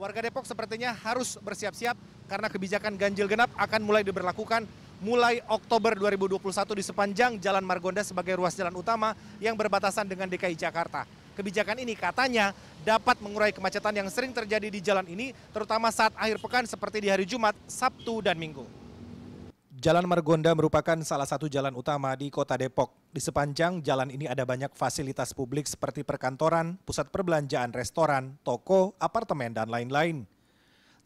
Warga Depok sepertinya harus bersiap-siap karena kebijakan ganjil genap akan mulai diberlakukan mulai Oktober 2021 di sepanjang Jalan Margonda sebagai ruas jalan utama yang berbatasan dengan DKI Jakarta. Kebijakan ini katanya dapat mengurai kemacetan yang sering terjadi di jalan ini, terutama saat akhir pekan seperti di hari Jumat, Sabtu, dan Minggu. Jalan Margonda merupakan salah satu jalan utama di Kota Depok. Di sepanjang jalan ini ada banyak fasilitas publik seperti perkantoran, pusat perbelanjaan, restoran, toko, apartemen, dan lain-lain.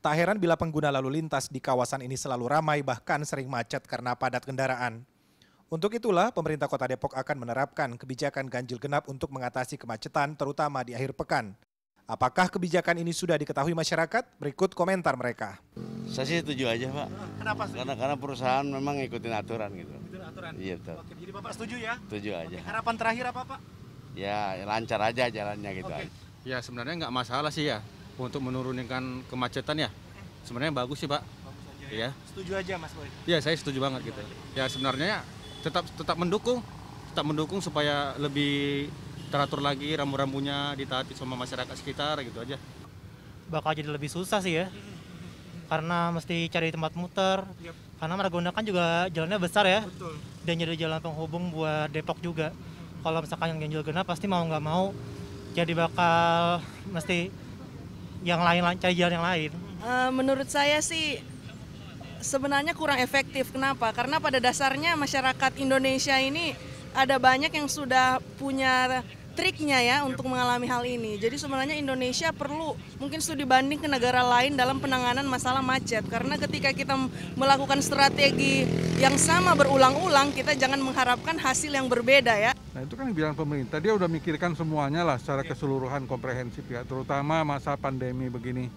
Tak heran bila pengguna lalu lintas di kawasan ini selalu ramai bahkan sering macet karena padat kendaraan. Untuk itulah pemerintah Kota Depok akan menerapkan kebijakan ganjil genap untuk mengatasi kemacetan terutama di akhir pekan. Apakah kebijakan ini sudah diketahui masyarakat? Berikut komentar mereka. Saya sih setuju aja, Pak. Kenapa setuju? Karena perusahaan memang ngikutin aturan gitu. Ikutin aturan? Iya, tuh. Oke, jadi Bapak setuju ya? Setuju aja. Oke, harapan terakhir apa, Pak? Ya lancar aja jalannya gitu Oke. aja. Ya sebenarnya nggak masalah sih ya untuk menurunkan kemacetan ya. Sebenarnya bagus sih, Pak. Bagus aja Iya. Setuju aja, Mas Boy? Ya saya setuju banget gitu. Ya sebenarnya tetap mendukung supaya lebih teratur lagi, rambu-rambunya ditaati sama masyarakat sekitar gitu aja. Bakal jadi lebih susah sih ya, karena mesti cari tempat muter. Yep. Karena Margonda kan juga jalannya besar ya, Betul. dan jadi jalan penghubung buat Depok juga. Kalau misalkan yang ganjil genap pasti mau nggak mau, jadi bakal mesti yang lain cari jalan yang lain. Menurut saya sih sebenarnya kurang efektif. Kenapa? Karena pada dasarnya masyarakat Indonesia ini ada banyak yang sudah punya triknya ya untuk mengalami hal ini. Jadi sebenarnya Indonesia perlu mungkin studi banding ke negara lain dalam penanganan masalah macet. Karena ketika kita melakukan strategi yang sama berulang-ulang, kita jangan mengharapkan hasil yang berbeda ya. Nah itu kan yang bilang pemerintah, dia udah mikirkan semuanya lah secara keseluruhan komprehensif ya, terutama masa pandemi begini.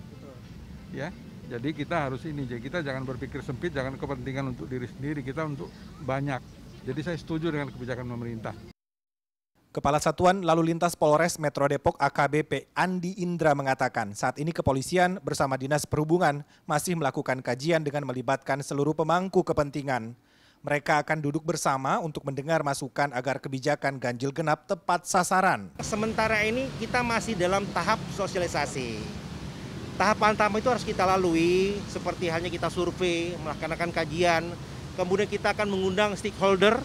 Ya, jadi kita harus jadi kita jangan berpikir sempit, jangan kepentingan untuk diri sendiri, kita untuk banyak. Jadi saya setuju dengan kebijakan pemerintah. Kepala Satuan Lalu Lintas Polres Metro Depok AKBP Andi Indra mengatakan saat ini kepolisian bersama Dinas Perhubungan masih melakukan kajian dengan melibatkan seluruh pemangku kepentingan. Mereka akan duduk bersama untuk mendengar masukan agar kebijakan ganjil genap tepat sasaran. Sementara ini kita masih dalam tahap sosialisasi. Tahapan pertama itu harus kita lalui, seperti halnya kita survei, melaksanakan kajian, kemudian kita akan mengundang stakeholder,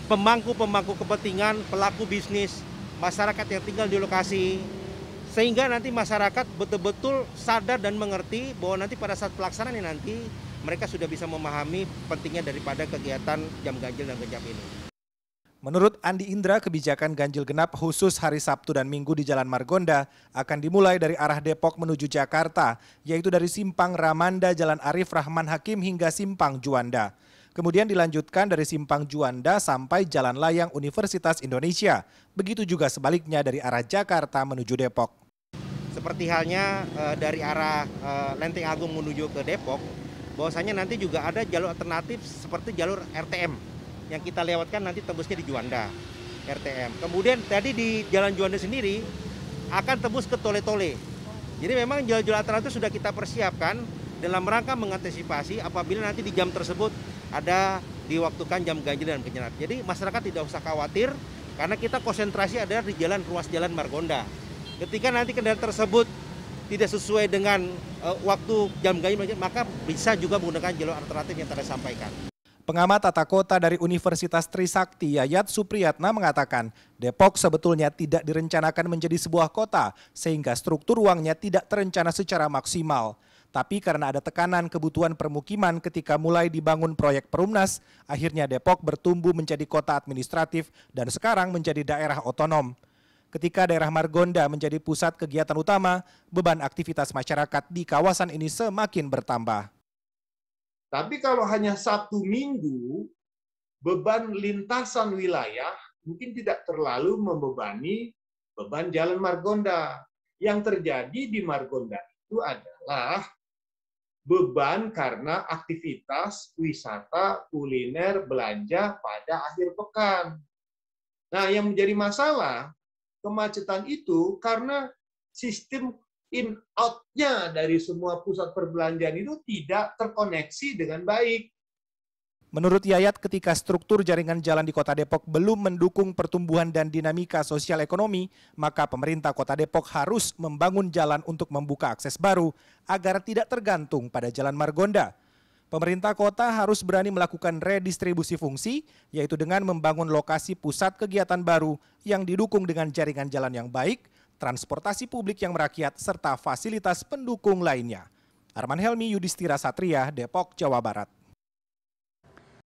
pemangku kepentingan, pelaku bisnis, masyarakat yang tinggal di lokasi, sehingga nanti masyarakat betul-betul sadar dan mengerti bahwa nanti pada saat pelaksanaan nanti mereka sudah bisa memahami pentingnya daripada kegiatan jam ganjil dan genjam ini. Menurut Andi Indra, kebijakan ganjil genap khusus hari Sabtu dan Minggu di Jalan Margonda akan dimulai dari arah Depok menuju Jakarta, yaitu dari Simpang Ramanda Jalan Arif Rahman Hakim hingga Simpang Juanda. Kemudian dilanjutkan dari Simpang Juanda sampai Jalan Layang Universitas Indonesia. Begitu juga sebaliknya dari arah Jakarta menuju Depok. Seperti halnya dari arah Lenteng Agung menuju ke Depok, bahwasanya nanti juga ada jalur alternatif seperti jalur RTM yang kita lewatkan nanti tembusnya di Juanda, RTM. Kemudian tadi di Jalan Juanda sendiri akan tembus ke Tole-Tole. Jadi memang jalur-jalur alternatif sudah kita persiapkan dalam rangka mengantisipasi apabila nanti di jam tersebut ada diwaktukan jam ganjil dan genap. Jadi masyarakat tidak usah khawatir karena kita konsentrasi adalah di ruas jalan Margonda. Ketika nanti kendaraan tersebut tidak sesuai dengan waktu jam ganjil, maka bisa juga menggunakan jalur alternatif yang tadi sampaikan. Pengamat tata kota dari Universitas Trisakti Yayat Supriyatna mengatakan Depok sebetulnya tidak direncanakan menjadi sebuah kota sehingga struktur ruangnya tidak terencana secara maksimal. Tapi karena ada tekanan kebutuhan permukiman ketika mulai dibangun proyek Perumnas, akhirnya Depok bertumbuh menjadi kota administratif dan sekarang menjadi daerah otonom. Ketika daerah Margonda menjadi pusat kegiatan utama, beban aktivitas masyarakat di kawasan ini semakin bertambah. Tapi kalau hanya Sabtu Minggu, beban lintasan wilayah mungkin tidak terlalu membebani beban Jalan Margonda. Yang terjadi di Margonda itu adalah beban karena aktivitas wisata, kuliner, belanja pada akhir pekan. Nah, yang menjadi masalah, kemacetan itu karena sistem in-out-nya dari semua pusat perbelanjaan itu tidak terkoneksi dengan baik. Menurut Yayat, ketika struktur jaringan jalan di Kota Depok belum mendukung pertumbuhan dan dinamika sosial ekonomi, maka pemerintah Kota Depok harus membangun jalan untuk membuka akses baru agar tidak tergantung pada Jalan Margonda. Pemerintah kota harus berani melakukan redistribusi fungsi, yaitu dengan membangun lokasi pusat kegiatan baru yang didukung dengan jaringan jalan yang baik, transportasi publik yang merakyat, serta fasilitas pendukung lainnya. Arman Helmi, Yudhistira Satria, Depok, Jawa Barat.